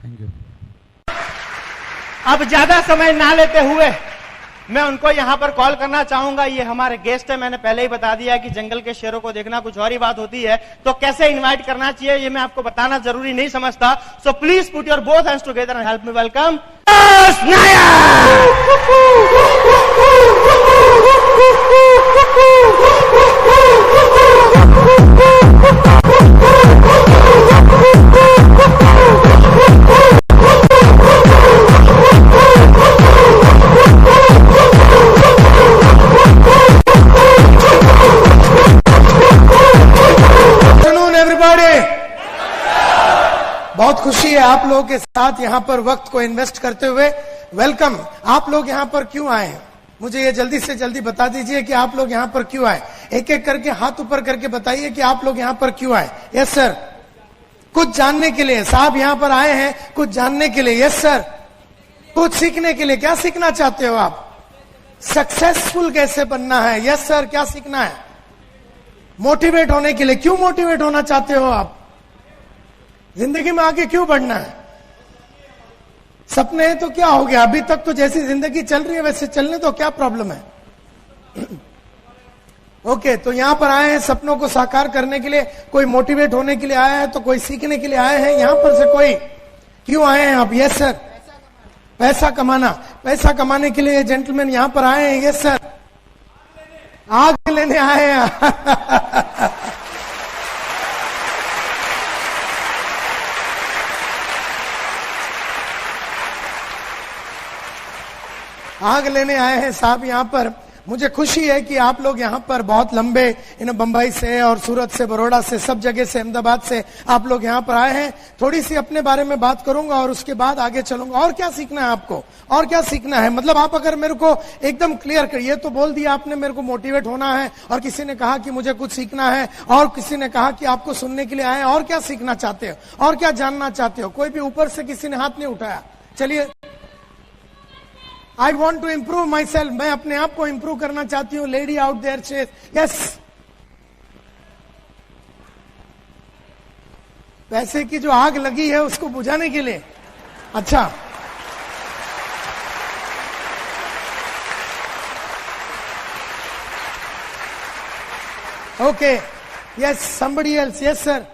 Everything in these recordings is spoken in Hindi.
Thank you. अब ज्यादा समय ना लेते हुए मैं उनको यहां पर कॉल करना चाहूंगा। ये हमारे गेस्ट है, मैंने पहले ही बता दिया कि जंगल के शेरों को देखना कुछ और ही बात होती है, तो कैसे इनवाइट करना चाहिए ये मैं आपको बताना जरूरी नहीं समझता। So please put your both hands together and help me welcome बहुत खुशी है आप लोगों के साथ यहाँ पर वक्त को इन्वेस्ट करते हुए। वेलकम। आप लोग यहाँ पर क्यों आए हैं, मुझे ये जल्दी से जल्दी बता दीजिए कि आप लोग यहाँ पर क्यों आए। एक एक करके हाथ ऊपर करके बताइए कि आप लोग यहाँ पर क्यों आए। Yes sir. कुछ जानने के लिए साहब यहाँ पर आए हैं, कुछ जानने के लिए। Yes sir. कुछ सीखने के लिए। क्या सीखना चाहते हो आप? सक्सेसफुल कैसे बनना है। Yes sir. क्या सीखना है? मोटिवेट होने के लिए। क्यों मोटिवेट होना चाहते हो आप? जिंदगी में आगे क्यों बढ़ना है? सपने हैं तो क्या हो गया, अभी तक तो जैसी जिंदगी चल रही है वैसे चलने तो क्या प्रॉब्लम है। ओके, तो यहां पर आए हैं सपनों को साकार करने के लिए। कोई मोटिवेट होने के लिए आया है तो कोई सीखने के लिए आए हैं। यहां पर से कोई क्यों आए हैं आप? Yes sir. पैसा कमाना। पैसा कमाने के लिए जेंटलमैन यहां पर आए हैं। Yes sir. आग लेने आए हैं। आग लेने आए हैं साहब यहाँ पर। मुझे खुशी है कि आप लोग यहाँ पर बहुत लंबे बंबई से और सूरत से, बड़ौदा से, सब जगह से, अहमदाबाद से आप लोग यहाँ पर आए हैं। थोड़ी सी अपने बारे में बात करूंगा और उसके बाद आगे चलूंगा। और क्या सीखना है आपको? और क्या सीखना है? मतलब आप अगर मेरे को एकदम क्लियर करिए तो बोल दिया आपने मेरे को मोटिवेट होना है, और किसी ने कहा कि मुझे कुछ सीखना है, और किसी ने कहा कि आपको सुनने के लिए आए। और क्या सीखना चाहते हो और क्या जानना चाहते हो? कोई भी ऊपर से किसी ने हाथ नहीं उठाया। चलिए। I want to improve myself. मैं अपने आप को इंप्रूव करना चाहती हूँ। Lady out there says yes. पैसे की जो आग लगी है उसको बुझाने के लिए। अच्छा, okay. Yes, somebody else. Yes sir.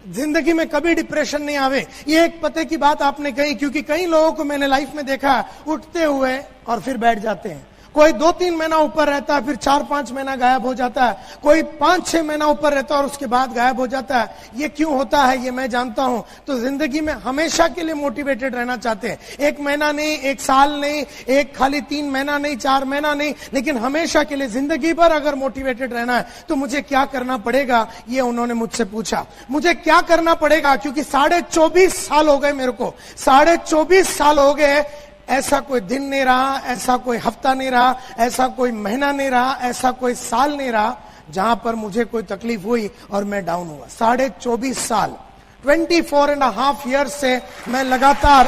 जिंदगी में कभी डिप्रेशन नहीं आवे, ये एक पते की बात आपने कही, क्योंकि कई लोगों को मैंने लाइफ में देखा उठते हुए और फिर बैठ जाते हैं। कोई 2-3 महीना ऊपर रहता है, फिर 4-5 महीना गायब हो जाता है। कोई 5-6 महीना ऊपर रहता है और उसके बाद गायब हो जाता है। ये क्यों होता है ये मैं जानता हूं। तो जिंदगी में हमेशा के लिए मोटिवेटेड रहना चाहते हैं। 1 महीना नहीं, 1 साल नहीं, एक खाली 3 महीना नहीं, 4 महीना नहीं, लेकिन हमेशा के लिए जिंदगी भर अगर मोटिवेटेड रहना है तो मुझे क्या करना पड़ेगा, ये उन्होंने मुझसे पूछा। मुझे क्या करना पड़ेगा, क्योंकि 24.5 साल हो गए मेरे को। 24.5 साल हो गए। ऐसा कोई दिन नहीं रहा, ऐसा कोई हफ्ता नहीं रहा, ऐसा कोई महीना नहीं रहा, ऐसा कोई साल नहीं रहा जहां पर मुझे कोई तकलीफ हुई और मैं डाउन हुआ। 24.5 साल, 24.5 ईयर्स से मैं लगातार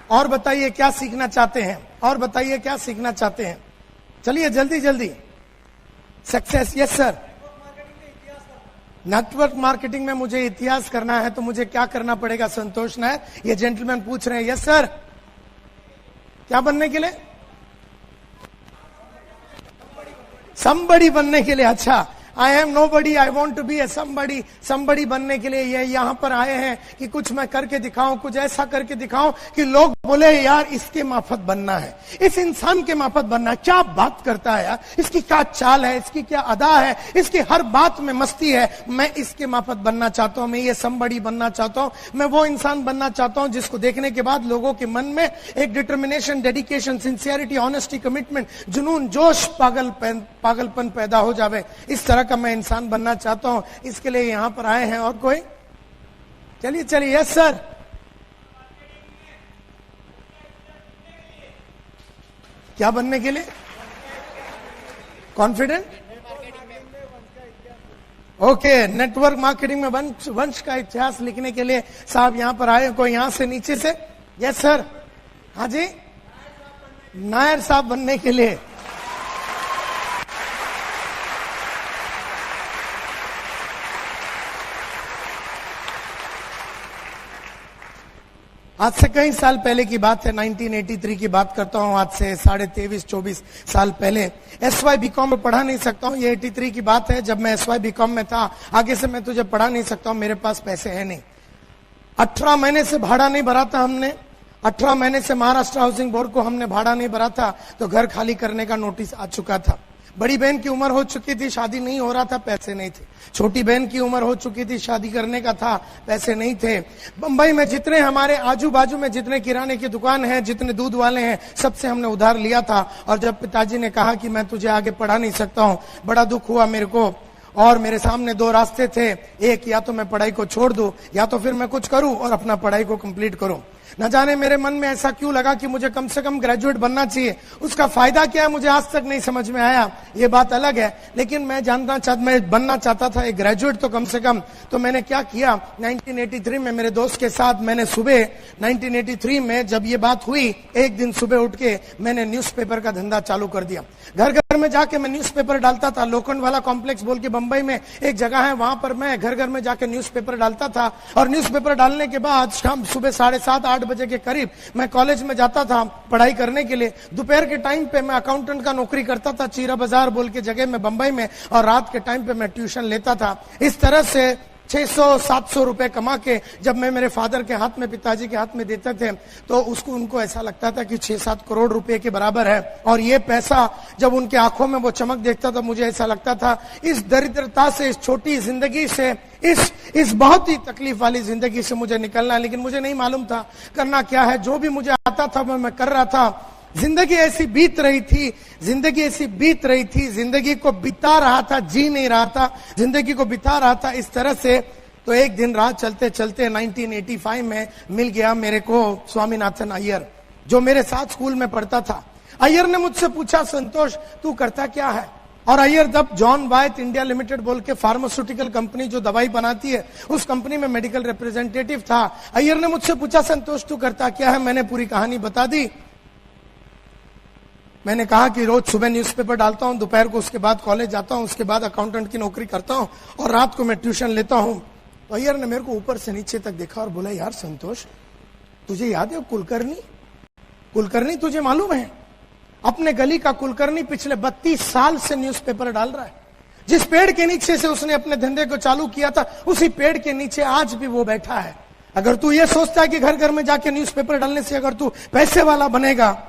और बताइए क्या सीखना चाहते हैं? और बताइए क्या सीखना चाहते हैं? चलिए जल्दी जल्दी। Success. Yes sir. Network marketing में मुझे इतिहास करना है तो मुझे क्या करना पड़ेगा संतोष नायर? ये जेंटलमैन पूछ रहे हैं। Yes sir. क्या बनने के लिए? समबडी बनने के लिए। अच्छा, I am nobody, I want to be a somebody. Somebody बनने के लिए ये यहाँ पर आए हैं कि कुछ मैं करके दिखाऊं, कुछ ऐसा करके दिखाऊं कि लोग बोले यार इसके माफत बनना है, इस इंसान के माफत बनना है। क्या बात करता है यार, इसकी क्या चाल है, इसकी क्या अदा है, इसकी हर बात में मस्ती है। मैं इसके माफत बनना चाहता हूं, मैं ये समबडी बनना चाहता हूं। मैं वो इंसान बनना चाहता हूं जिसको देखने के बाद लोगों के मन में एक determination, dedication, sincerity, honesty, commitment, जुनून, जोश, पागलपन पैदा हो जावे। इस तरह का मैं इंसान बनना चाहता हूं। इसके लिए यहां पर आए हैं। और कोई? चलिए चलिए। Yes sir. क्या बनने के लिए? कॉन्फिडेंट। ओके, नेटवर्क मार्केटिंग में वंश का इतिहास लिखने के लिए साहब यहां पर आए। कोई यहां से नीचे से? Yes sir. हाँ जी, नायर साहब बनने के लिए। आज से कई साल पहले की बात है, 1983 की बात करता हूं, आज से 23-24 साल पहले। SY BCom में पढ़ा नहीं सकता हूं, ये 83 की बात है जब मैं SY BCom में था। आगे से मैं तुझे पढ़ा नहीं सकता हूं, मेरे पास पैसे है नहीं। 18 महीने से भाड़ा नहीं भरा था हमने, 18 महीने से महाराष्ट्र हाउसिंग बोर्ड को हमने भाड़ा नहीं भरा था, तो घर खाली करने का नोटिस आ चुका था। बड़ी बहन की उम्र हो चुकी थी, शादी नहीं हो रहा था, पैसे नहीं थे। छोटी बहन की उम्र हो चुकी थी, शादी करने का था, पैसे नहीं थे। बंबई में जितने हमारे आजू बाजू में जितने किराने की दुकान है, जितने दूध वाले हैं, सबसे हमने उधार लिया था। और जब पिताजी ने कहा कि मैं तुझे आगे पढ़ा नहीं सकता हूं, बड़ा दुख हुआ मेरे को। और मेरे सामने दो रास्ते थे, एक या तो मैं पढ़ाई को छोड़ दूं, या तो फिर मैं कुछ करूं और अपना पढ़ाई को कंप्लीट करूं। न जाने मेरे मन में ऐसा क्यों लगा कि मुझे कम से कम ग्रेजुएट बनना चाहिए। उसका फायदा क्या है मुझे आज तक नहीं समझ में आया, ये बात अलग है। लेकिन मैं मैं बनना चाहता था एक ग्रेजुएट तो कम से कम। तो मैंने क्या किया, 1983 में मेरे दोस्त के साथ मैंने सुबह 1983 में जब ये बात हुई, एक दिन सुबह उठ के मैंने न्यूज़पेपर का धंधा चालू कर दिया। घर घर में जाके मैं न्यूज़पेपर डालता था। लोखंड वाला कॉम्प्लेक्स बोल के बंबई में एक जगह है, वहां पर मैं घर घर में जाके न्यूज़पेपर डालता था। और न्यूज़पेपर डालने के बाद शाम सुबह 7:30-8 बजे के करीब मैं कॉलेज में जाता था पढ़ाई करने के लिए। दोपहर के टाइम पे मैं अकाउंटेंट का नौकरी करता था चीरा बाजार बोल के जगह में बंबई में, और रात के टाइम पे मैं ट्यूशन लेता था। इस तरह से 600-700 रुपए कमा के जब मैं मेरे फादर के हाथ में, पिताजी के हाथ में देते थे, तो उनको ऐसा लगता था कि 6-7 करोड़ रुपए के बराबर है। और ये पैसा जब उनके आंखों में वो चमक देखता था, मुझे ऐसा लगता था इस दरिद्रता से, इस छोटी जिंदगी से, इस बहुत ही तकलीफ वाली जिंदगी से मुझे निकलना है। लेकिन मुझे नहीं मालूम था करना क्या है। जो भी मुझे आता था वो मैं कर रहा था। जिंदगी ऐसी बीत रही थी, जिंदगी को बिता रहा था, जी नहीं रहा था, जिंदगी को बिता रहा था इस तरह से। तो एक दिन राह चलते चलते 1985 में मिल गया मेरे को स्वामीनाथन अय्यर, जो मेरे साथ स्कूल में पढ़ता था। अय्यर ने मुझसे पूछा, संतोष तू करता क्या है? और अय्यर तब जॉन वाइट इंडिया लिमिटेड बोल के फार्मास्यूटिकल कंपनी जो दवाई बनाती है, उस कंपनी में मेडिकल रिप्रेजेंटेटिव था। अय्यर ने मुझसे पूछा, संतोष तू करता क्या है? मैंने पूरी कहानी बता दी। मैंने कहा कि रोज सुबह न्यूज़पेपर डालता हूं, दोपहर को उसके बाद कॉलेज जाता हूं, उसके बाद अकाउंटेंट की नौकरी करता हूं, और रात को मैं ट्यूशन लेता हूं। तो अय्यर ने मेरे को ऊपर से नीचे तक देखा और बोला, यार संतोष तुझे याद है कुलकर्णी तुझे मालूम है? अपने गली का कुलकर्णी पिछले 32 साल से न्यूज़पेपर डाल रहा है। जिस पेड़ के नीचे से उसने अपने धंधे को चालू किया था, उसी पेड़ के नीचे आज भी वो बैठा है। अगर तू ये सोचता है कि घर घर में जाके न्यूज़पेपर डालने से अगर तू पैसे वाला बनेगा,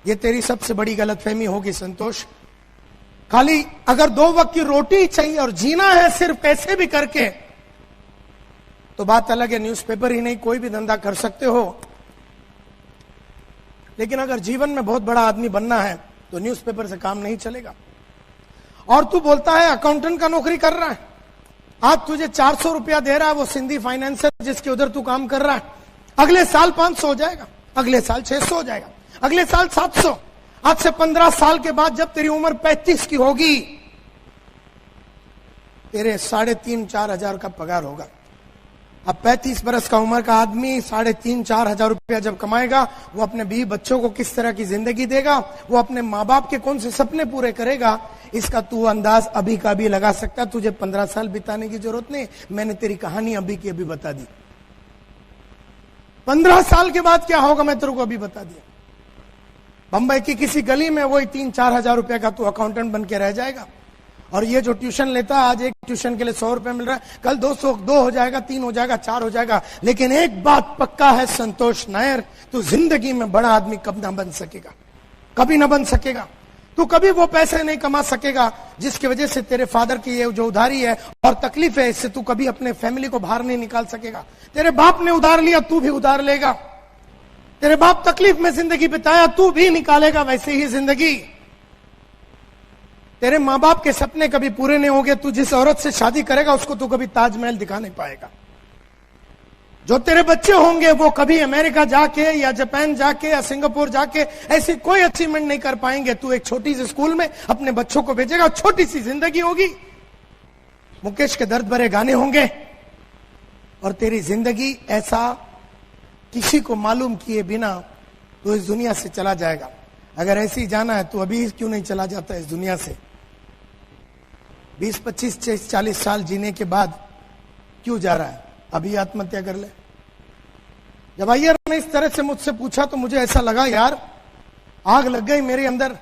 ये तेरी सबसे बड़ी गलतफहमी होगी संतोष। खाली अगर 2 वक्त की रोटी चाहिए और जीना है सिर्फ पैसे भी करके, तो बात अलग है। न्यूज़पेपर ही नहीं, कोई भी धंधा कर सकते हो। लेकिन अगर जीवन में बहुत बड़ा आदमी बनना है तो न्यूज़पेपर से काम नहीं चलेगा। और तू बोलता है अकाउंटेंट का नौकरी कर रहा है, आज तुझे 400 रुपया दे रहा है वो सिंधी फाइनेंसर जिसके उधर तू काम कर रहा है। अगले साल 500 हो जाएगा, अगले साल 600 हो जाएगा, अगले साल 700। आज से 15 साल के बाद जब तेरी उम्र 35 की होगी, तेरे 3,500-4 हजार का पगार होगा। अब 35 बरस का उम्र का आदमी 3,500-4 हजार रुपया जब कमाएगा, वो अपने बीवी बच्चों को किस तरह की जिंदगी देगा, वो अपने माँ बाप के कौन से सपने पूरे करेगा, इसका तू अंदाज अभी का भी लगा सकता। तुझे 15 साल बिताने की जरूरत नहीं, मैंने तेरी कहानी अभी की अभी बता दी। 15 साल के बाद क्या होगा मैं तेरे को अभी बता दिया। बंबई की किसी गली में वही 3-4 हजार रुपए का तू अकाउंटेंट बन के रह जाएगा। और ये जो ट्यूशन लेता है, आज एक ट्यूशन के लिए 100 रुपए मिल रहा है, कल 200, 2 हो जाएगा, 3 हो जाएगा, 4 हो जाएगा। लेकिन एक बात पक्का है संतोष नायर, तू जिंदगी में बड़ा आदमी कब ना बन सकेगा, कभी ना बन सकेगा। तू कभी वो पैसे नहीं कमा सकेगा जिसकी वजह से तेरे फादर की ये जो उधारी है और तकलीफ है, इससे तू कभी अपने फैमिली को बाहर नहीं निकाल सकेगा। तेरे बाप ने उधार लिया, तू भी उधार लेगा। तेरे बाप तकलीफ में जिंदगी बिताया, तू भी निकालेगा वैसे ही जिंदगी। तेरे माँ बाप के सपने कभी पूरे नहीं होंगे। तू जिस औरत से शादी करेगा उसको तू कभी ताजमहल दिखा नहीं पाएगा। जो तेरे बच्चे होंगे वो कभी अमेरिका जाके या जापान जाके या सिंगापुर जाके ऐसी कोई अचीवमेंट नहीं कर पाएंगे। तू एक छोटी सी स्कूल में अपने बच्चों को भेजेगा, छोटी सी जिंदगी होगी, मुकेश के दर्द भरे गाने होंगे, और तेरी जिंदगी ऐसा किसी को मालूम किए बिना तो इस दुनिया से चला जाएगा। अगर ऐसे ही जाना है तो अभी क्यों नहीं चला जाता इस दुनिया से? 20, 25, 40 साल जीने के बाद क्यों जा रहा है? अभी आत्महत्या कर ले। जब अय्यर ने इस तरह से मुझसे पूछा तो मुझे ऐसा लगा यार आग लग गई मेरे अंदर।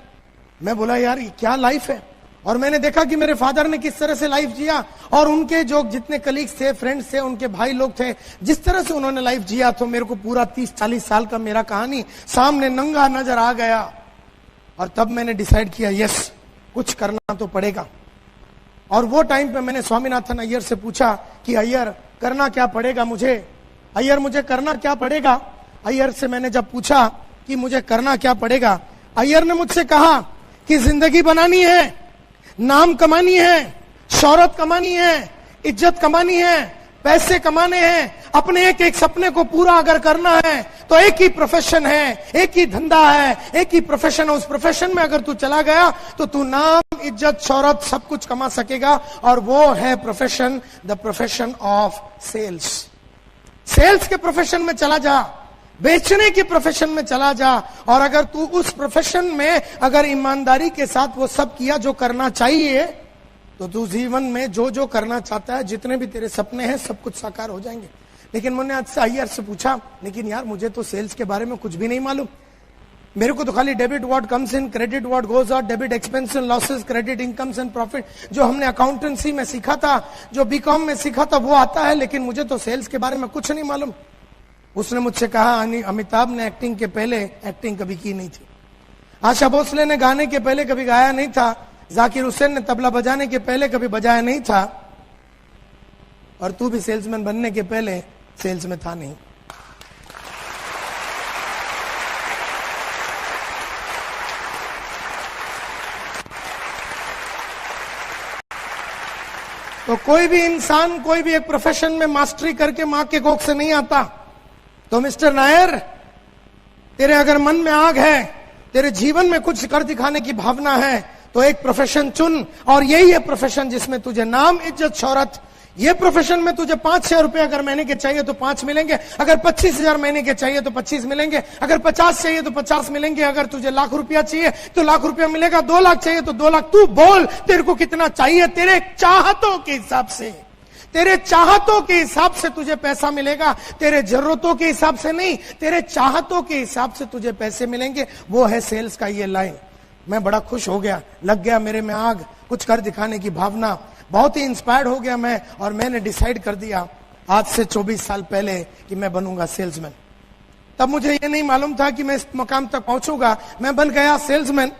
मैं बोला यार ये क्या लाइफ है। और मैंने देखा कि मेरे फादर ने किस तरह से लाइफ जिया और उनके जो जितने कलीग्स थे, फ्रेंड्स थे, उनके भाई लोग थे, जिस तरह से उन्होंने लाइफ जिया, तो मेरे को पूरा 30-40 साल का मेरा कहानी सामने नंगा नजर आ गया। और तब मैंने डिसाइड किया यस कुछ करना तो पड़ेगा। और वो टाइम पे मैंने स्वामीनाथन अय्यर से पूछा कि अय्यर करना क्या पड़ेगा मुझे, अय्यर मुझे करना क्या पड़ेगा। अय्यर से मैंने जब पूछा कि मुझे करना क्या पड़ेगा, अय्यर ने मुझसे कहा कि जिंदगी बनानी है, नाम कमानी है, शौहरत कमानी है, इज्जत कमानी है, पैसे कमाने हैं, अपने एक एक सपने को पूरा अगर करना है तो एक ही प्रोफेशन है, एक ही धंधा है, एक ही प्रोफेशन है। उस प्रोफेशन में अगर तू चला गया तो तू नाम, इज्जत, शौहरत सब कुछ कमा सकेगा। और वो है profession, the profession of sales. Sales के प्रोफेशन में चला जा, बेचने के प्रोफेशन में चला जा। और अगर तू उस प्रोफेशन में अगर ईमानदारी के साथ वो सब किया जो करना चाहिए, तो तू जीवन में जो जो करना चाहता है, जितने भी तेरे सपने हैं, सब कुछ साकार हो जाएंगे। लेकिन मैंने आज से अय्यर से पूछा, लेकिन यार मुझे तो सेल्स के बारे में कुछ भी नहीं मालूम, मेरे को तो खाली debit what comes in, credit what goes out, debit expense and losses, credit incomes and profit, जो हमने अकाउंटेंसी में सीखा था, जो बीकॉम में सीखा था, वो आता है, लेकिन मुझे तो सेल्स के बारे में कुछ नहीं मालूम। उसने मुझसे कहा अमिताभ ने एक्टिंग के पहले एक्टिंग कभी की नहीं थी, आशा भोसले ने गाने के पहले कभी गाया नहीं था, जाकिर हुसैन ने तबला बजाने के पहले कभी बजाया नहीं था, और तू भी सेल्समैन बनने के पहले सेल्स में था नहीं। तो कोई भी इंसान कोई भी एक प्रोफेशन में मास्टरी करके मां के कोख से नहीं आता। तो मिस्टर नायर, तेरे अगर मन में आग है, तेरे जीवन में कुछ कर दिखाने की भावना है, तो एक प्रोफेशन चुन, और यही है प्रोफेशन जिसमें तुझे नाम, इज्जत, शौहरत, ये प्रोफेशन में तुझे 5-6 रुपए अगर महीने के चाहिए तो 5 मिलेंगे, अगर 25,000 महीने के चाहिए तो 25 मिलेंगे, अगर 50 चाहिए तो 50 मिलेंगे, अगर तुझे लाख रुपया चाहिए तो लाख रुपया मिलेगा, 2 लाख चाहिए तो 2 लाख। तू बोल तेरे को कितना चाहिए, तेरे चाहतों के हिसाब से, तेरे चाहतों के हिसाब से तुझे पैसा मिलेगा, तेरे जरूरतों के हिसाब से नहीं, तेरे चाहतों के हिसाब से तुझे पैसे मिलेंगे। वो है सेल्स का ये लाइन। मैं बड़ा खुश हो गया, लग गया मेरे में आग, कुछ कर दिखाने की भावना, बहुत ही इंस्पायर्ड हो गया मैं, और मैंने डिसाइड कर दिया आज से 24 साल पहले कि मैं बनूंगा सेल्समैन। तब मुझे ये नहीं मालूम था कि मैं इस मकाम तक पहुंचूंगा। मैं बन गया सेल्समैन,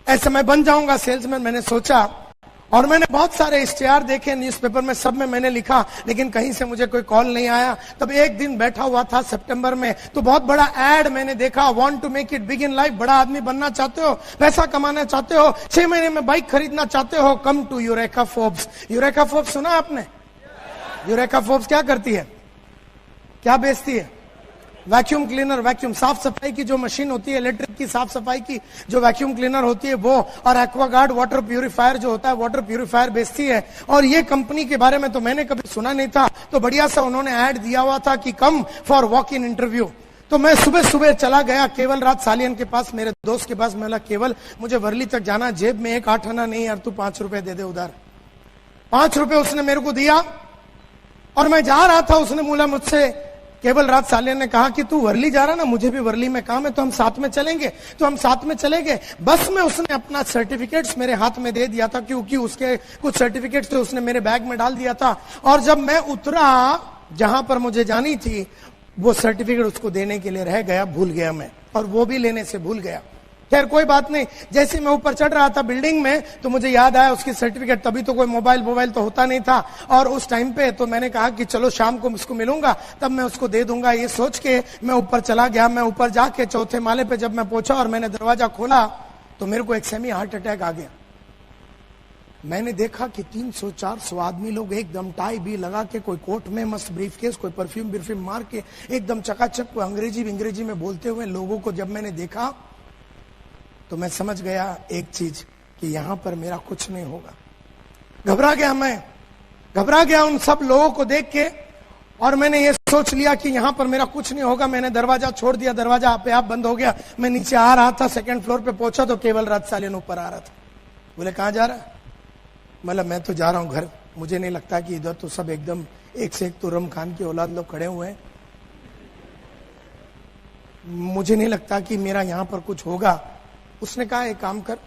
ऐसे मैं बन जाऊंगा सेल्समैन, मैंने सोचा। और मैंने बहुत सारे इश्तिहार देखे न्यूज़पेपर में, सब में मैंने लिखा, लेकिन कहीं से मुझे कोई कॉल नहीं आया। तब एक दिन बैठा हुआ था सितंबर में, तो बहुत बड़ा एड मैंने देखा, want to make it big in life, बड़ा आदमी बनना चाहते हो, पैसा कमाना चाहते हो, 6 महीने में बाइक खरीदना चाहते हो, come to Eureka Forbes. Eureka Forbes सुना आपने? यूरेका फोर्ब्स क्या करती है, क्या बेचती है? वैक्यूम क्लीनर, वैक्यूम साफ सफाई की जो मशीन होती है, इलेक्ट्रिक की साफ सफाई की जो वैक्यूम क्लीनर होती है वो, और एक्वागार्ड वाटर प्यूरिफायर जो होता है, वाटर प्यूरिफायर बेचती है। और ये कंपनी के बारे में तो मैंने कभी सुना नहीं था, तो बढ़िया सा उन्होंने ऐड दिया हुआ था कि come for walk in interview. तो मैं सुबह सुबह चला गया केवल रात सालियन के पास, मेरे दोस्त के पास। मैं बोला केवल मुझे वर्ली तक जाना, जेब में 1 8 आना नहीं यार, तू 5 रुपए दे दे उधार। 5 रुपए उसने मेरे को दिया, और मैं जा रहा था, उसने बोला मुझसे, केवल रात सालियन ने कहा कि तू वर्ली जा रहा ना, मुझे भी वर्ली में काम है, तो हम साथ में चलेंगे। तो हम साथ में चले गए। बस में उसने अपना सर्टिफिकेट्स मेरे हाथ में दे दिया था, क्योंकि उसके कुछ सर्टिफिकेट्स थे, उसने मेरे बैग में डाल दिया था। और जब मैं उतरा जहां पर मुझे जानी थी, वो सर्टिफिकेट उसको देने के लिए रह गया, भूल गया मैं, और वो भी लेने से भूल गया। खैर कोई बात नहीं। जैसे मैं ऊपर चढ़ रहा था बिल्डिंग में, तो मुझे याद आया उसकी सर्टिफिकेट। तभी तो कोई मोबाइल तो होता नहीं था, और उस टाइम पे तो मैंने कहा कि चलो शाम को उसको मिलूंगा, तब मैं उसको दे दूंगा। ये सोच के मैं ऊपर चला गया। मैं ऊपर जाके 4थे माले पे जब मैं पहुंचा और मैंने दरवाजा खोला, तो मेरे को एक सेमी हार्ट अटैक आ गया। मैंने देखा कि 300-400 आदमी लोग एकदम टाई भी लगा के, कोई कोट में मस्त ब्रीफकेस, कोई परफ्यूम मार के एकदम चकाचक, कोई अंग्रेजी में बोलते हुए लोगों को जब मैंने देखा, तो मैं समझ गया एक चीज कि यहां पर मेरा कुछ नहीं होगा। घबरा गया, मैं घबरा गया उन सब लोगों को देख के, और मैंने ये सोच लिया कि यहां पर मेरा कुछ नहीं होगा। मैंने दरवाजा छोड़ दिया, दरवाजा आपे आप बंद हो गया। मैं नीचे आ रहा था, 2nd फ्लोर पे पहुंचा तो केवल रात सालियन ऊपर आ रहा था। बोले कहां जा रहा है? मतलब मैं तो जा रहा हूं घर, मुझे नहीं लगता कि इधर तो सब एकदम एक से एक तुर्रम खान की औलाद लोग खड़े हुए हैं। मुझे नहीं लगता कि मेरा यहां पर कुछ होगा। उसने कहा एक काम कर,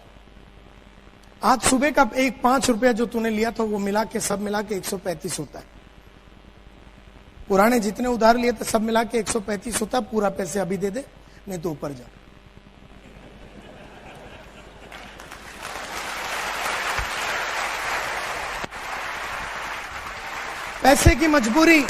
आज सुबह का एक 5 रुपया जो तूने लिया था वो मिला के सब मिला के 135 होता है। पुराने जितने उधार लिए थे सब मिला के 135 होता है। पूरा पैसे अभी दे दे, नहीं तो ऊपर जा। पैसे की मजबूरी,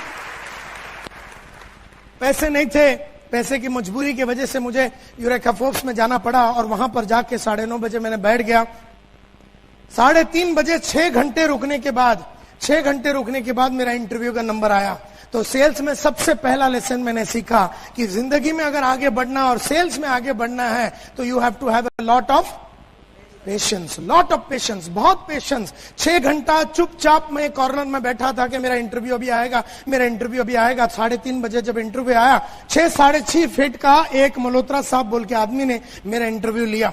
पैसे नहीं थे, पैसे की मजबूरी की वजह से मुझे यूरेका फोर्ब्स में जाना पड़ा और वहां पर जाके 9:30 बजे मैंने बैठ गया। 3:30 बजे 6 घंटे रुकने के बाद मेरा इंटरव्यू का नंबर आया। तो सेल्स में सबसे पहला लेसन मैंने सीखा कि जिंदगी में अगर आगे बढ़ना और सेल्स में आगे बढ़ना है तो you have to have a lot of patience, बहुत पेशेंस। 6 घंटा चुपचाप मैं कॉर्नर में बैठा था कि मेरा इंटरव्यू अभी आएगा। 3:30 बजे जब इंटरव्यू आया, 6-6.5 फीट का एक मल्होत्रा साहब बोल के आदमी ने मेरा इंटरव्यू लिया।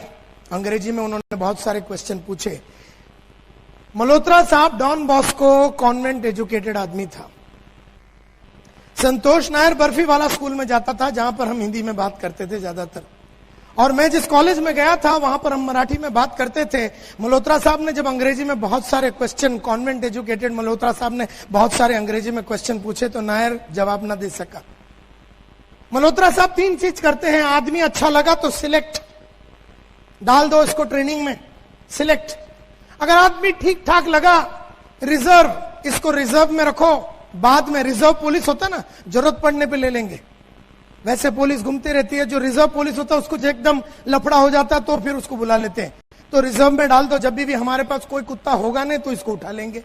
अंग्रेजी में उन्होंने बहुत सारे क्वेश्चन पूछे। मल्होत्रा साहब डॉन बॉस्को कॉन्वेंट एजुकेटेड आदमी था। संतोष नायर बर्फी वाला स्कूल में जाता था जहां पर हम हिंदी में बात करते थे ज्यादातर, और मैं जिस कॉलेज में गया था वहां पर हम मराठी में बात करते थे। मल्होत्रा साहब ने जब अंग्रेजी में बहुत सारे क्वेश्चन, कॉन्वेंट एजुकेटेड मल्होत्रा साहब ने बहुत सारे अंग्रेजी में क्वेश्चन पूछे तो नायर जवाब ना दे सका। मल्होत्रा साहब 3 चीज करते हैं। आदमी अच्छा लगा तो सिलेक्ट, डाल दो इसको ट्रेनिंग में, सिलेक्ट। अगर आदमी ठीक ठाक लगा, रिजर्व, इसको रिजर्व में रखो, बाद में रिजर्व पुलिस होता ना, जरूरत पड़ने पे ले लेंगे। वैसे पुलिस घूमती रहती है, जो रिजर्व पुलिस होता है उसको एकदम लफड़ा हो जाता है तो फिर उसको बुला लेते हैं। तो रिजर्व में डाल दो, जब भी हमारे पास कोई कुत्ता होगा नहीं तो इसको उठा लेंगे।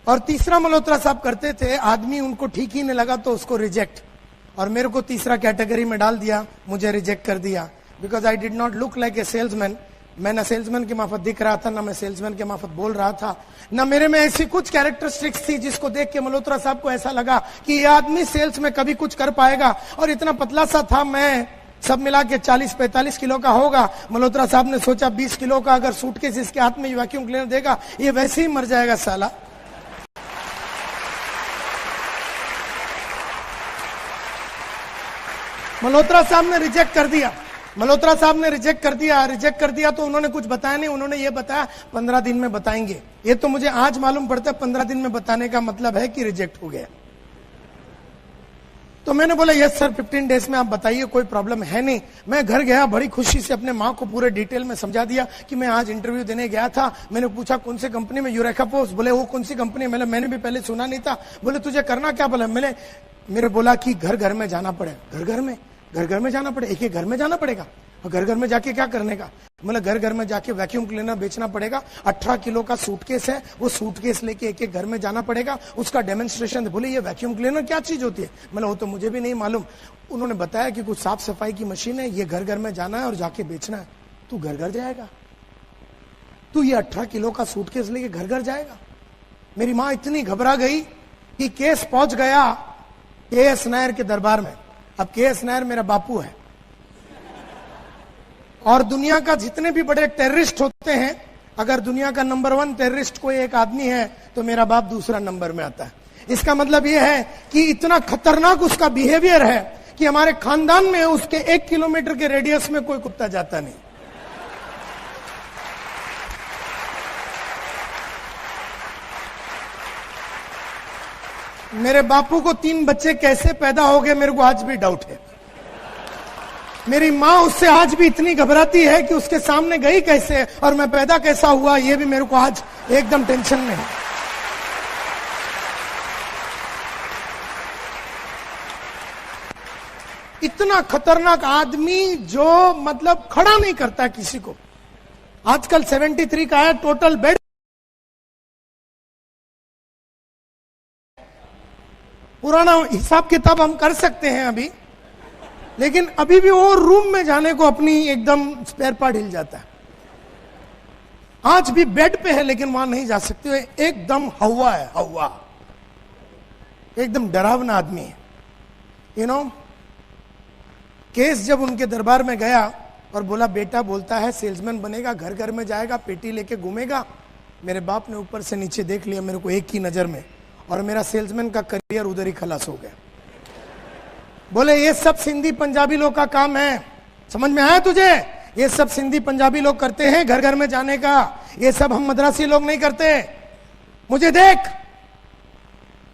और तीसरा मल्होत्रा साहब करते थे, आदमी उनको ठीक ही नहीं लगा तो उसको रिजेक्ट, और मेरे को तीसरा कैटेगरी में डाल दिया, मुझे रिजेक्ट कर दिया। Because I did not look like a salesman. मैं ना सेल्समैन के माफत दिख रहा था, ना मैं सेल्समैन के माफत बोल रहा था, ना मेरे में ऐसी कुछ कैरेक्टरिस्टिक्स थी जिसको देख के मल्होत्रा साहब को ऐसा लगा कि ये आदमी सेल्स में कभी कुछ कर पाएगा। और इतना पतला सा था मैं, सब मिला के 40-45 किलो का होगा। मल्होत्रा साहब ने सोचा 20 किलो का अगर सूटकेस इसके हाथ में वैक्यूम क्लीनर देगा ये वैसे ही मर जाएगा साला। मल्होत्रा साहब ने रिजेक्ट कर दिया तो उन्होंने कुछ बताया नहीं। उन्होंने ये बताया 15 दिन में बताएंगे। ये तो मुझे आज मालूम पड़ता है 15 दिन में बताने का मतलब है कि रिजेक्ट हो गया। तो मैंने बोला यस सर, 15 डेज में आप बताइए, कोई प्रॉब्लम है नहीं। मैं घर गया, बड़ी खुशी से अपने माँ को पूरे डिटेल में समझा दिया कि मैं आज इंटरव्यू देने गया था। मैंने पूछा कौन सी कंपनी में, यूरेका फोर्ब्स। बोले वो कौन सी कंपनी है? मैंने भी पहले सुना नहीं था। बोले तुझे करना क्या? बोला मेरे बोला कि घर घर में जाना पड़े। घर घर में जाना पड़े, एक घर में जाना पड़ेगा। और घर में जाके क्या करने का? मतलब घर में जाके वैक्यूम क्लीनर बेचना पड़ेगा। 18 किलो का सूटकेस है, वो सूटकेस लेके एक घर में जाना पड़ेगा, उसका डेमोन्स्ट्रेशन। बोले ये वैक्यूम क्लीनर क्या चीज होती है? मतलब वो तो मुझे भी नहीं मालूम। उन्होंने बताया कि कुछ साफ सफाई की मशीन है, ये घर में जाना है और जाके बेचना है। तू घर जाएगा? तू ये 18 किलो का सूटकेस लेके घर जाएगा? मेरी माँ इतनी घबरा गई कि केस पहुंच गया के.एस. नायर के दरबार में। अब के.एस. नायर मेरा बापू है, और दुनिया का जितने भी बड़े टेररिस्ट होते हैं, अगर दुनिया का नंबर 1 टेररिस्ट कोई एक आदमी है तो मेरा बाप दूसरा नंबर में आता है। इसका मतलब यह है कि इतना खतरनाक उसका बिहेवियर है कि हमारे खानदान में उसके 1 किलोमीटर के रेडियस में कोई कुत्ता जाता नहीं। मेरे बापू को 3 बच्चे कैसे पैदा हो गए मेरे को आज भी डाउट है। मेरी माँ उससे आज भी इतनी घबराती है कि उसके सामने गई कैसे और मैं पैदा कैसा हुआ, ये भी मेरे को आज एकदम टेंशन में है। इतना खतरनाक आदमी जो मतलब खड़ा नहीं करता किसी को। आजकल 73 का है टोटल बेड। पुराना हिसाब किताब हम कर सकते हैं अभी, लेकिन अभी भी वो रूम में जाने को अपनी एकदम स्पेयर पार्ट हिल जाता है। आज भी बेड पे है लेकिन वहां नहीं जा सकते। एकदम हवा है, हवा, एकदम डरावना आदमी है। केस जब उनके दरबार में गया और बोला बेटा बोलता है सेल्समैन बनेगा, घर घर में जाएगा, पेटी लेके घूमेगा। मेरे बाप ने ऊपर से नीचे देख लिया मेरे को एक ही नजर में, और मेरा सेल्समैन का करियर उधर ही खलास हो गया। बोले ये सब सिंधी पंजाबी लोग का काम है। समझ में आया तुझे? ये सब सिंधी पंजाबी लोग करते हैं घर घर में जाने का, ये सब हम मद्रासी लोग नहीं करते। मुझे देख,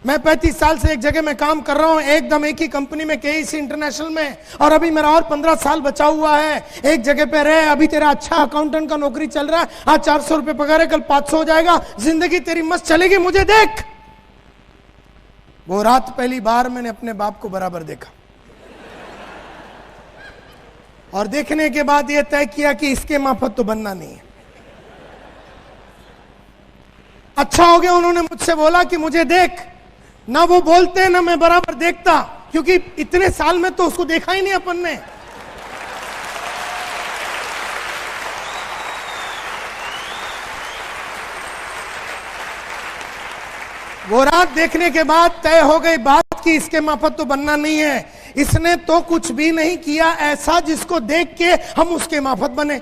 मैं 35 साल से एक जगह में काम कर रहा हूं, एकदम एक ही कंपनी में, केईसी इंटरनेशनल में, और अभी मेरा और 15 साल बचा हुआ है। एक जगह पे रहे, अभी तेरा अच्छा अकाउंटेंट का नौकरी चल रहा है, आज 400 रुपए पगार है, कल 500 हो जाएगा, जिंदगी तेरी मस्त चलेगी। मुझे देख। वो रात पहली बार मैंने अपने बाप को बराबर देखा, और देखने के बाद यह तय किया कि इसके माफत तो बनना नहीं है। अच्छा हो गया उन्होंने मुझसे बोला कि मुझे देख। ना वो बोलते ना मैं बराबर देखता, क्योंकि इतने साल में तो उसको देखा ही नहीं अपन ने। वो रात देखने के बाद तय हो गई बात कि इसके माफत तो बनना नहीं है। इसने तो कुछ भी नहीं किया ऐसा जिसको देख के हम उसके माफत बने।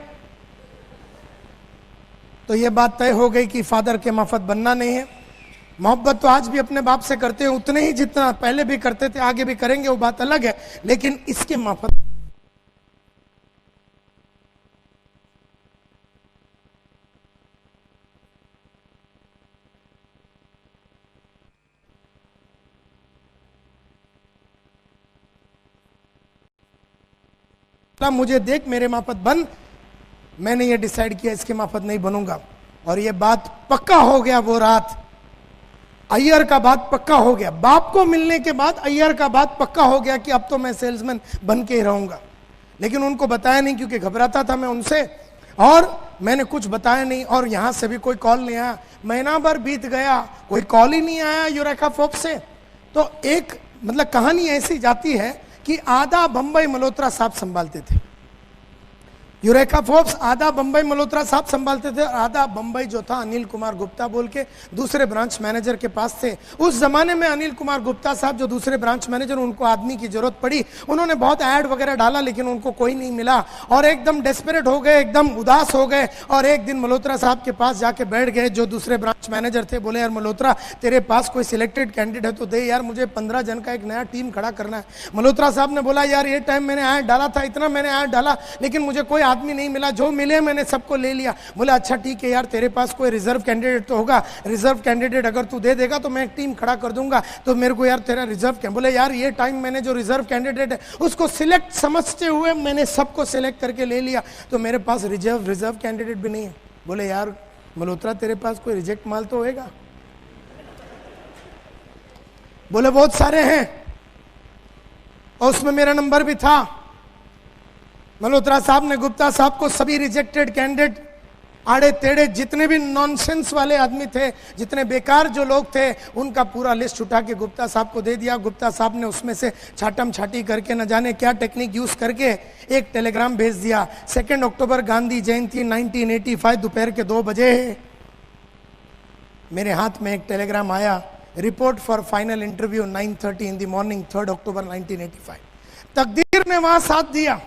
तो यह बात तय हो गई कि फादर के माफत बनना नहीं है। मोहब्बत तो आज भी अपने बाप से करते हैं उतने ही जितना पहले भी करते थे, आगे भी करेंगे, वो बात अलग है, लेकिन इसके माफत मुझे देख, मेरे माफत बन। मैंने ये डिसाइड किया इसके माफत नहीं बनूंगा, और ये बात पक्का हो गया। वो रात अय्यर का बात पक्का हो गया। बाप को मिलने के बाद अय्यर का बात पक्का हो गया कि अब तो मैं सेल्समैन बन के ही रहूंगा। लेकिन उनको बताया नहीं, क्योंकि घबराता था मैं उनसे, और मैंने कुछ बताया नहीं। और यहां से भी कोई कॉल नहीं आया, महीना भर बीत गया, कोई कॉल ही नहीं आया यूरेका फोर्ब्स से। तो एक मतलब कहानी ऐसी जाती है कि आधा बंबई मल्होत्रा साहब संभालते थे। यूरेका फोर्ब्स आधा बंबई मल्होत्रा साहब संभालते थे, और आधा बंबई जो था अनिल कुमार गुप्ता बोल के दूसरे ब्रांच मैनेजर के पास थे। उस जमाने में अनिल कुमार गुप्ता साहब जो दूसरे ब्रांच मैनेजर, उनको आदमी की जरूरत पड़ी। उन्होंने बहुत ऐड वगैरह डाला, लेकिन उनको कोई नहीं मिला, और एकदम डेस्परेट हो गए, एकदम उदास हो गए। और एक दिन मल्होत्रा साहब के पास जाके बैठ गए, जो दूसरे ब्रांच मैनेजर थे। बोले यार मल्होत्रा, तेरे पास कोई सिलेक्टेड कैंडिडेट है तो दे यार, मुझे 15 जन का एक नया टीम खड़ा करना है। मल्होत्रा साहब ने बोला यार ये टाइम मैंने ऐड डाला था, इतना मैंने ऐड डाला, लेकिन मुझे कोई आदमी नहीं मिला, जो मिले मैंने सबको ले लिया। बोला अच्छा ठीक है यार, तेरे पास कोई रिजर्व कैंडिडेट तो होगा, रिजर्व कैंडिडेट अगर तू दे देगा तो मैं एक टीम खड़ा कर दूंगा, तो मेरे को यार तेरा रिजर्व। बोले यार ये टाइम मैंने जो रिजर्व कैंडिडेट है उसको सिलेक्ट समझते हुए मैंने सबको सिलेक्ट करके ले लिया, तो मेरे पास रिजर्व कैंडिडेट भी नहीं है। बोले यार मल्होत्रा, तेरे पास कोई रिजेक्ट माल तो होएगा? बोले बहुत सारे हैं, और उसमें मेरा नंबर भी था। मल्होत्रा साहब ने गुप्ता साहब को सभी रिजेक्टेड कैंडिडेट, आड़े टेढ़े जितने भी नॉनसेंस वाले आदमी थे, जितने बेकार जो लोग थे, उनका पूरा लिस्ट उठा के गुप्ता साहब को दे दिया। गुप्ता साहब ने उसमें से छाटम छाटी करके न जाने क्या टेक्निक यूज करके एक टेलीग्राम भेज दिया। 2 अक्टूबर गांधी जयंती 1985 दोपहर के 2 बजे मेरे हाथ में एक टेलीग्राम आया, report for final interview 9:30 in the morning 3 अक्टूबर 1985। तकदीर ने वहां साथ दिया,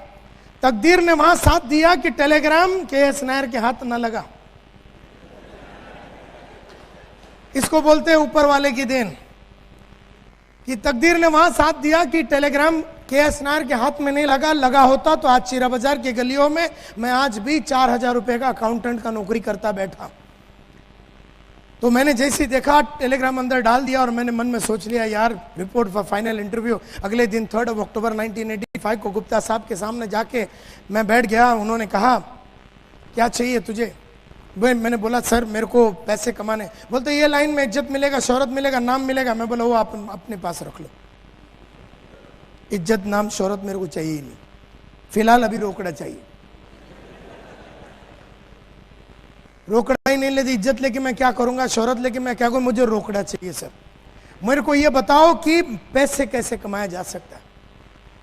तकदीर ने वहां साथ दिया कि टेलीग्राम के.एस. नायर के हाथ न लगा। इसको बोलते हैं ऊपर वाले की देन, कि तकदीर ने वहां साथ दिया कि टेलीग्राम के.एस. नायर के हाथ में नहीं लगा। लगा होता तो आज चीरा बाजार के गलियों में मैं आज भी 4000 रुपए का अकाउंटेंट का नौकरी करता बैठा। तो मैंने जैसे ही देखा टेलीग्राम अंदर डाल दिया, और मैंने मन में सोच लिया यार रिपोर्ट फॉर फाइनल इंटरव्यू। अगले दिन 3 अक्टूबर 1985 को गुप्ता साहब के सामने जाके मैं बैठ गया। उन्होंने कहा क्या चाहिए तुझे? मैंने बोला सर मेरे को पैसे कमाने। बोलते ये लाइन में इज्जत मिलेगा, शोहरत मिलेगा, नाम मिलेगा। मैं बोला वो आप अपने पास रख लो, इज्जत नाम शोहरत मेरे को चाहिए ही नहीं, फिलहाल अभी रोकड़ा चाहिए। रोकड़ा ही नहीं लेती, इज्जत लेके मैं क्या करूंगा, शोहरत लेके मैं क्या करूं, मुझे रोकड़ा चाहिए सर। मेरे को ये बताओ कि पैसे कैसे कमाया जा सकता है,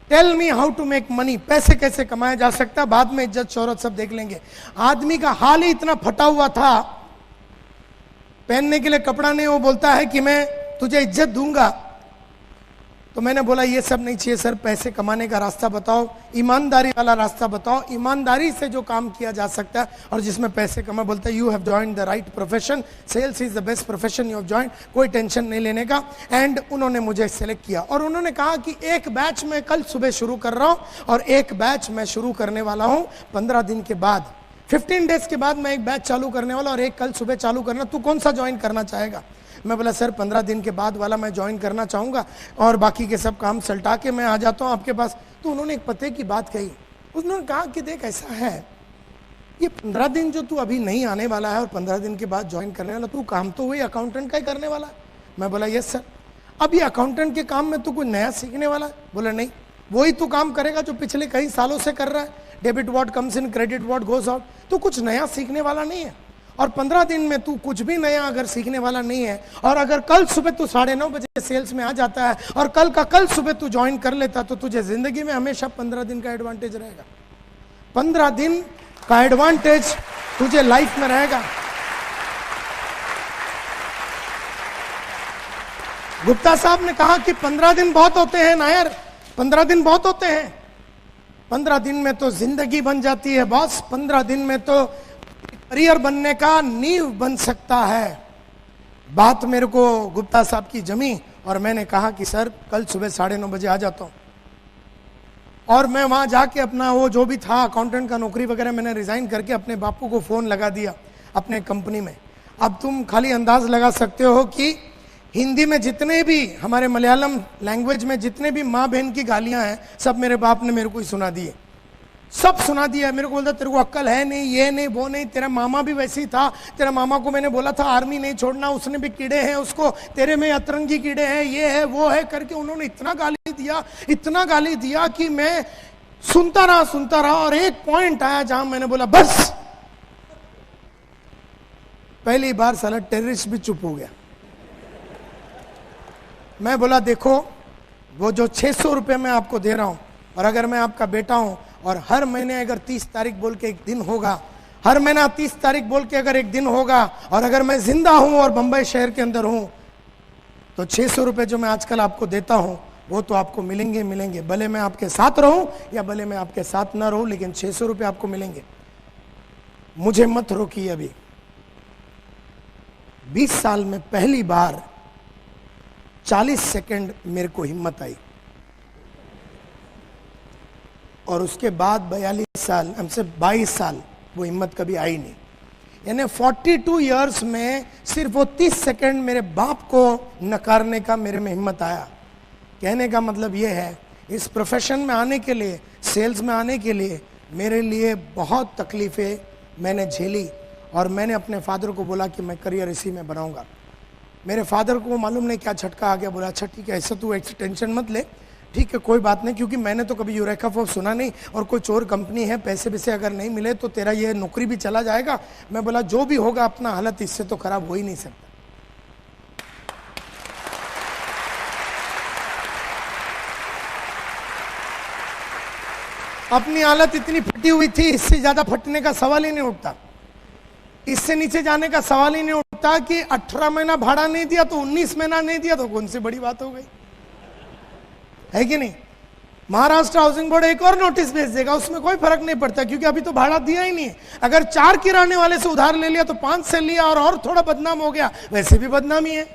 tell me how to make money, पैसे कैसे कमाया जा सकता है, बाद में इज्जत शोहरत सब देख लेंगे। आदमी का हाल ही इतना फटा हुआ था, पहनने के लिए कपड़ा नहीं, वो बोलता है कि मैं तुझे इज्जत दूंगा। तो मैंने बोला ये सब नहीं चाहिए सर, पैसे कमाने का रास्ता बताओ, ईमानदारी वाला रास्ता बताओ, ईमानदारी से जो काम किया जा सकता है और जिसमें पैसे कमा। बोलता है you have joined the right profession, sales is the best profession you have joined, कोई टेंशन नहीं लेने का। एंड उन्होंने मुझे सेलेक्ट किया और उन्होंने कहा कि एक बैच मैं कल सुबह शुरू कर रहा हूं और एक बैच मैं शुरू करने वाला हूं 15 दिन के बाद, 15 डेज के बाद मैं एक बैच चालू करने वाला और एक कल सुबह चालू करना, तू कौन सा ज्वाइन करना चाहेगा? मैं बोला सर 15 दिन के बाद वाला मैं ज्वाइन करना चाहूंगा और बाकी के सब काम सल्टा के मैं आ जाता हूं आपके पास। तो उन्होंने एक पते की बात कही, उन्होंने कहा कि देख ऐसा है, ये 15 दिन जो तू अभी नहीं आने वाला है और 15 दिन के बाद ज्वाइन करने वाला, तू काम तो वही अकाउंटेंट का ही करने वाला है। मैं बोला यस सर। अब ये अकाउंटेंट के काम में तू कुछ नया सीखने वाला है? बोला नहीं, वही तू काम करेगा जो पिछले कई सालों से कर रहा है, debit what comes in, credit what goes out. तू कुछ नया सीखने वाला नहीं है और 15 दिन में तू कुछ भी नया अगर सीखने वाला नहीं है और अगर कल सुबह तू 9:30 बजे सेल्स में आ जाता है और कल का कल सुबह तू ज्वाइन कर लेता तो तुझे जिंदगी में हमेशा 15 दिन का एडवांटेज रहेगा। 15 दिन का एडवांटेज तुझे लाइफ में रहेगा। गुप्ता साहब ने कहा कि 15 दिन बहुत होते हैं नायर, 15 दिन बहुत होते हैं। 15 दिन में तो जिंदगी बन जाती है बॉस, 15 दिन में तो करियर बनने का नींव बन सकता है। बात मेरे को गुप्ता साहब की जमी और मैंने कहा कि सर कल सुबह 9:30 बजे आ जाता हूं। और मैं वहां जाके अपना वो जो भी था अकाउंटेंट का नौकरी वगैरह मैंने रिजाइन करके अपने बापू को फोन लगा दिया अपने कंपनी में। अब तुम खाली अंदाज लगा सकते हो कि हिंदी में जितने भी, हमारे मलयालम लैंग्वेज में जितने भी माँ बहन की गालियां हैं सब मेरे बाप ने मेरे को ही सुना दी है, सब सुना दिया। मेरे को बोलता तेरे को अक्ल है नहीं, ये नहीं वो नहीं, तेरा मामा भी वैसे ही था, तेरा मामा को मैंने बोला था आर्मी नहीं छोड़ना, उसने भी कीड़े हैं उसको, तेरे में अतरंगी कीड़े हैं, ये है वो है करके उन्होंने इतना गाली दिया, इतना गाली दिया कि मैं सुनता रहा और एक पॉइंट आया जहां मैंने बोला बस। पहली बार साला टेररिस्ट भी चुप हो गया। मैं बोला देखो वो जो 600 रुपए मैं आपको दे रहा हूं और अगर मैं आपका बेटा हूं और हर महीने अगर 30 तारीख बोल के एक दिन होगा, हर महीना 30 तारीख बोल के अगर एक दिन होगा और अगर मैं जिंदा हूं और बंबई शहर के अंदर हूं तो 600 रुपए जो मैं आजकल आपको देता हूं वो तो आपको मिलेंगे, भले मैं आपके साथ रहूं या भले मैं आपके साथ ना रहूं, लेकिन 600 रुपए आपको मिलेंगे। मुझे मत रोकिए अभी। 20 साल में पहली बार 40 सेकंड मेरे को हिम्मत आई और उसके बाद 42 साल, हमसे 22 साल वो हिम्मत कभी आई नहीं। यानी 42 इयर्स में सिर्फ वो 30 सेकंड मेरे बाप को नकारने का मेरे में हिम्मत आया। कहने का मतलब ये है, इस प्रोफेशन में आने के लिए, सेल्स में आने के लिए मेरे लिए बहुत तकलीफें मैंने झेली और मैंने अपने फादर को बोला कि मैं करियर इसी में बनाऊंगा। मेरे फादर को मालूम नहीं क्या झटका आ गया। बोला अच्छा ठीक है, ऐसा तू टेंशन मत ले, ठीक है कोई बात नहीं, क्योंकि मैंने तो कभी यूरेका फोर्ब्स सुना नहीं और कोई चोर कंपनी है, पैसे वैसे अगर नहीं मिले तो तेरा ये नौकरी भी चला जाएगा। मैं बोला जो भी होगा अपना हालत इससे तो खराब हो ही नहीं सकता। अपनी हालत इतनी फटी हुई थी, इससे ज्यादा फटने का सवाल ही नहीं उठता, इससे नीचे जाने का सवाल ही नहीं उठता कि 18 महीना भाड़ा नहीं दिया तो 19 महीना नहीं दिया तो कौन सी बड़ी बात हो गई, है कि नहीं। महाराष्ट्र हाउसिंग बोर्ड एक और नोटिस भेज देगा, उसमें कोई फर्क नहीं पड़ता क्योंकि अभी तो भाड़ा दिया ही नहीं है। अगर 4 किराने वाले से उधार ले लिया तो 5 से लिया और थोड़ा बदनाम हो गया, वैसे भी बदनामी है।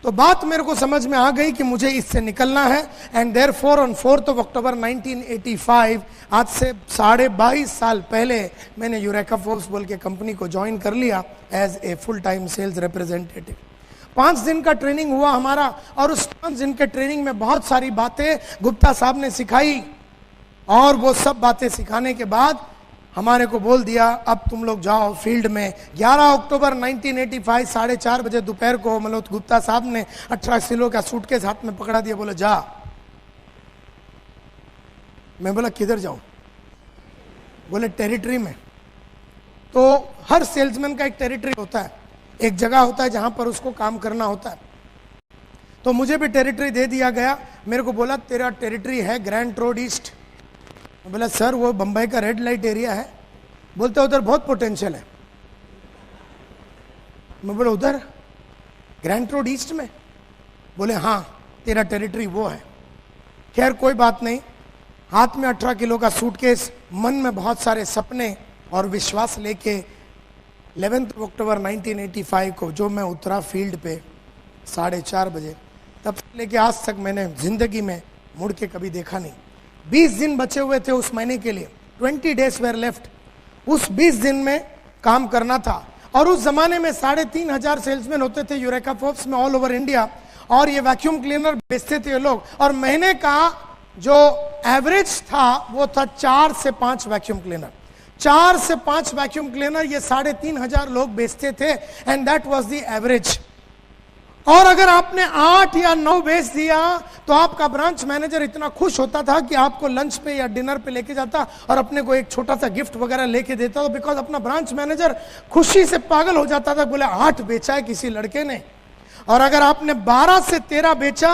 तो बात मेरे को समझ में आ गई कि मुझे इससे निकलना है। एंड देयरफॉर ऑन 4 अक्टूबर 1985, आज से 22.5 साल पहले मैंने यूरेका फोर्ब्स बोल के कंपनी को ज्वाइन कर लिया as a full time sales representative. 5 दिन का ट्रेनिंग हुआ हमारा और उस 5 दिन के ट्रेनिंग में बहुत सारी बातें गुप्ता साहब ने सिखाई और वो सब बातें सिखाने के बाद हमारे को बोल दिया अब तुम लोग जाओ फील्ड में। 11 अक्टूबर 1985 4:30 बजे दोपहर को मनोज गुप्ता साहब ने 18 किलो का सूटकेस हाथ में पकड़ा दिया, बोला जा। मैं बोला किधर जाऊं? बोले टेरिटरी में। तो हर सेल्समैन का एक टेरिटरी होता है, एक जगह होता है जहां पर उसको काम करना होता है। तो मुझे भी टेरिटरी दे दिया गया। मेरे को बोला तेरा टेरिटरी है ग्रैंड रोड ईस्ट। मैं बोला सर वो बंबई का रेड लाइट एरिया है। बोलते उधर बहुत पोटेंशियल है। मैं बोला उधर ग्रैंड रोड ईस्ट में? बोले हाँ तेरा टेरिटरी वो है। खैर कोई बात नहीं, हाथ में 18 किलो का सूटकेस, मन में बहुत सारे सपने और विश्वास लेके 11 अक्टूबर 1985 को जो मैं उतरा फील्ड पे 4:30 बजे, तब से लेके आज तक मैंने जिंदगी में मुड़ के कभी देखा नहीं। 20 दिन बचे हुए थे उस महीने के लिए, 20 days were left। उस 20 दिन में काम करना था। और उस जमाने में 3,500 सेल्समैन होते थे यूरेका फोर्ब्स में ऑल ओवर इंडिया, और ये वैक्यूम क्लीनर बेचते थे ये लोग। और महीने का जो एवरेज था वो था 4 से 5 वैक्यूम क्लीनर। 4 से 5 वैक्यूम क्लीनर ये 3,500 लोग बेचते थे, and that was the average. और अगर आपने 8 या 9 बेच दिया तो आपका ब्रांच मैनेजर इतना खुश होता था कि आपको लंच पे या डिनर पे लेके जाता और अपने को एक छोटा सा गिफ्ट वगैरह लेके देता। तो बिकॉज अपना ब्रांच मैनेजर खुशी से पागल हो जाता था, बोले 8 बेचा है किसी लड़के ने। और अगर आपने 12 से 13 बेचा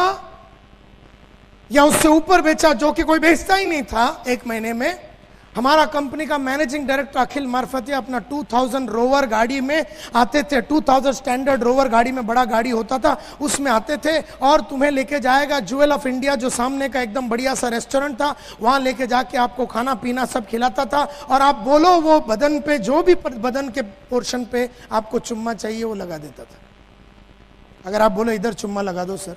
या उससे ऊपर बेचा, जो कि कोई बेचता ही नहीं था एक महीने में, हमारा कंपनी का मैनेजिंग डायरेक्टर अखिल मार्फतिया अपना 2000 रोवर गाड़ी में आते थे। 2000 स्टैंडर्ड रोवर गाड़ी में, बड़ा गाड़ी होता था, उसमें आते थे और तुम्हें लेके जाएगा ज्वेल ऑफ इंडिया, जो सामने का एकदम बढ़िया सा रेस्टोरेंट था, वहां लेके जाके आपको खाना पीना सब खिलाता था। और आप बोलो वो बदन पे, जो भी बदन के पोर्शन पे आपको चुम्मा चाहिए वो लगा देता था। अगर आप बोलो इधर चुम्मा लगा दो सर,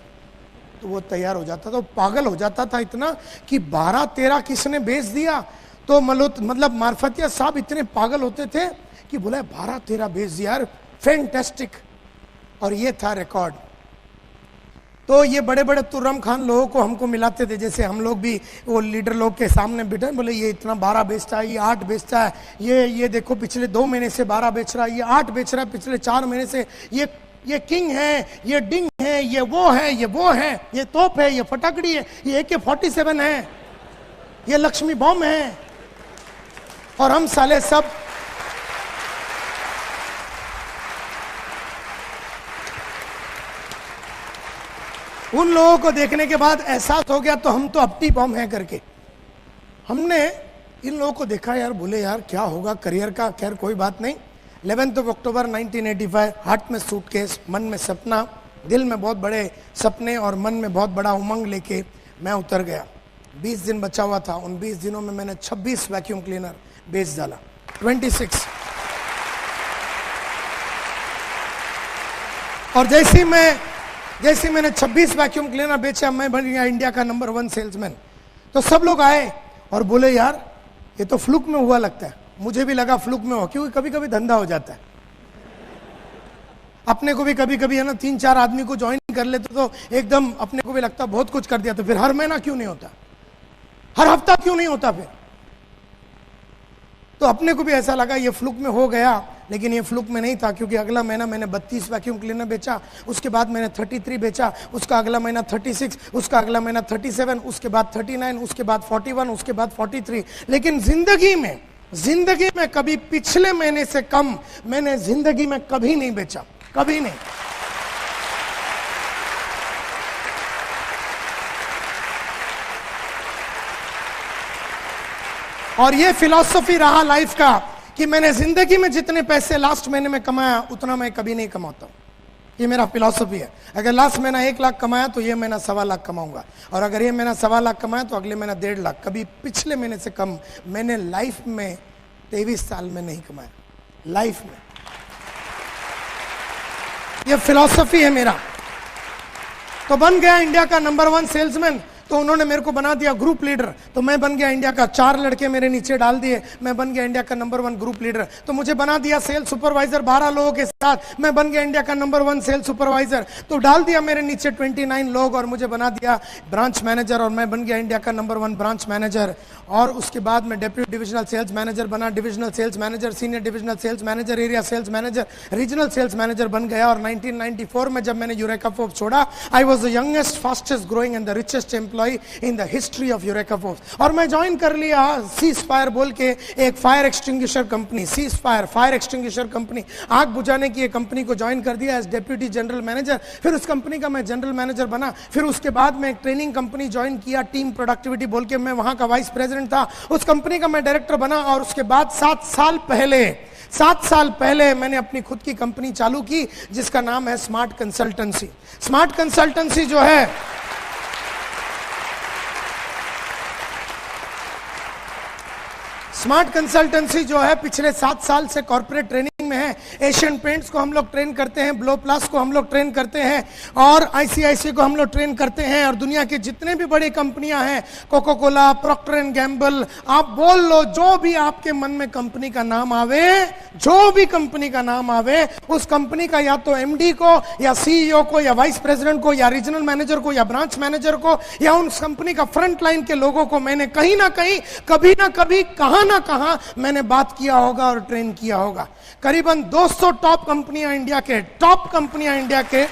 तो वो तैयार हो जाता था। वो पागल हो जाता था इतना कि 12-13 किसने बेच दिया। तो मतलब मार्फतिया साहब इतने पागल होते थे कि बोला 12-13 बेच दिया यार, फैंटास्टिक। और ये था रिकॉर्ड। तो ये बड़े बड़े तुर्रम खान लोगों को हमको मिलाते थे, जैसे हम लोग भी वो लीडर लोग के सामने बैठे, बोले ये इतना 12 बेचता है, ये 8 बेचता है, ये देखो पिछले 2 महीने से 12 बेच रहा है, ये 8 बेच रहा है पिछले 4 महीने से, ये किंग है, ये डिंग है, ये वो है, ये वो है, ये तोप है, ये फटाकड़ी है, ये AK-47 है, ये लक्ष्मी बॉम्ब है। और हम साले सब उन लोगों को देखने के बाद एहसास हो गया तो हम तो अपटी बॉम्ब हैं करके। हमने इन लोगों को देखा यार, बोले यार क्या होगा करियर का। खैर कोई बात नहीं। 11 अक्टूबर 1985, हाथ में सूटकेस, मन में सपना, दिल में बहुत बड़े सपने और मन में बहुत बड़ा उमंग लेके मैं उतर गया। 20 दिन बचा हुआ था। उन 20 दिनों में मैंने 26 वैक्यूम क्लीनर बेच डाला, 26। और जैसे मैंने 26 वैक्यूम क्लीनर बेचा, मैं बन गया इंडिया का नंबर 1 सेल्समैन। तो सब लोग आए और बोले यार ये तो फ्लूक में हुआ लगता है। मुझे भी लगा फ्लूक में हो, क्योंकि कभी कभी धंधा हो जाता है। अपने को भी कभी कभी है ना, 3-4 आदमी को ज्वाइन कर लेते तो एकदम अपने को भी लगता बहुत कुछ कर दिया। तो फिर हर महीना क्यों नहीं होता, हर हफ्ता क्यों नहीं होता फिर। तो अपने को भी ऐसा लगा ये फ्लूक में हो गया, लेकिन ये फ्लूक में नहीं था, क्योंकि अगला महीना मैंने 32 वैक्यूम क्लीनर बेचा, उसके बाद मैंने 33 बेचा, उसका अगला महीना 36, उसका अगला महीना 37, उसके बाद 39, उसके बाद 41, उसके बाद 43। लेकिन जिंदगी में कभी पिछले महीने से कम मैंने जिंदगी में कभी नहीं बेचा, कभी नहीं। और ये फिलॉसफी रहा लाइफ का कि मैंने जिंदगी में जितने पैसे लास्ट महीने में कमाया उतना मैं कभी नहीं कमाता हूं। ये मेरा फिलॉसफी है। अगर लास्ट महीना 1 लाख कमाया तो ये महीना 1.25 लाख कमाऊंगा, और अगर ये महीना 1.25 लाख कमाया तो अगले महीना 1.5 लाख। कभी पिछले महीने से कम मैंने लाइफ में 23 साल में नहीं कमाया, लाइफ में। ये फिलॉसफी है मेरा। तो बन गया इंडिया का नंबर 1 सेल्समैन। तो उन्होंने मेरे को बना दिया ग्रुप लीडर, तो मैं बन गया इंडिया का। 4 लड़के मेरे नीचे डाल दिए, मैं बन गया इंडिया का नंबर 1 ग्रुप लीडर। तो मुझे बना दिया सेल्स सुपरवाइजर 12 लोगों के साथ, मैं बन गया इंडिया का नंबर 1 सेल्स सुपरवाइजर। तो डाल दिया मेरे नीचे 29 लोग और मुझे बना दिया ब्रांच मैनेजर, और मैं बन गया इंडिया का नंबर 1 ब्रांच मैनेजर। और उसके बाद मैं डेप्यूटी डिविजनल सेल्स मैनेजर बना, divisional sales manager, senior divisional sales manager, area sales manager, regional sales manager बन गया। और 1994 में जब मैंने यूरेका फोर्ब्स छोड़ा, I was the youngest, fastest growing and the richest employee in the history of Eureka Forbes. और मैं ज्वाइन कर लिया सीज फायर बोल के एक fire extinguisher company, cease fire extinguisher company, आग बुझाने की एक कंपनी को ज्वाइन कर दिया एज डेप्यूटी जनरल मैनेजर। फिर उस कंपनी का मैं जनरल मैनेजर बना। फिर उसके बाद मैं एक ट्रेनिंग कंपनी ज्वाइन किया, टीम प्रोडक्टिविटी बोल के, मैं वहां का वाइस प्रेसिडेंट था। उस कंपनी का मैं डायरेक्टर बना। और उसके बाद 7 साल पहले 7 साल पहले मैंने अपनी खुद की कंपनी चालू की जिसका नाम है स्मार्ट कंसल्टेंसी। स्मार्ट कंसल्टेंसी जो है पिछले 7 साल से कॉर्पोरेट ट्रेनिंग में है। एशियन पेंट्स को हम लोग ट्रेन करते हैं, ब्लो प्लस को हम लोग ट्रेन करते हैं और आईसीआईसी को हम लोग ट्रेन करते हैं, और दुनिया की जितने भी बड़ी कंपनियां हैं, Coca Cola, Procter and Gamble, आप बोल लो, जो भी आपके मन में कंपनी का नाम आवे, जो भी कंपनी का नाम आवे, उस कंपनी का या तो एमडी को या सीईओ को या वाइस प्रेसिडेंट को या रीजनल मैनेजर को या ब्रांच मैनेजर को या उस कंपनी का फ्रंट लाइन के लोगों को मैंने कहीं ना कहीं, कभी ना कभी, कहां ना कहां मैंने बात किया होगा और ट्रेन किया होगा। करीबन 200 टॉप कंपनियां इंडिया के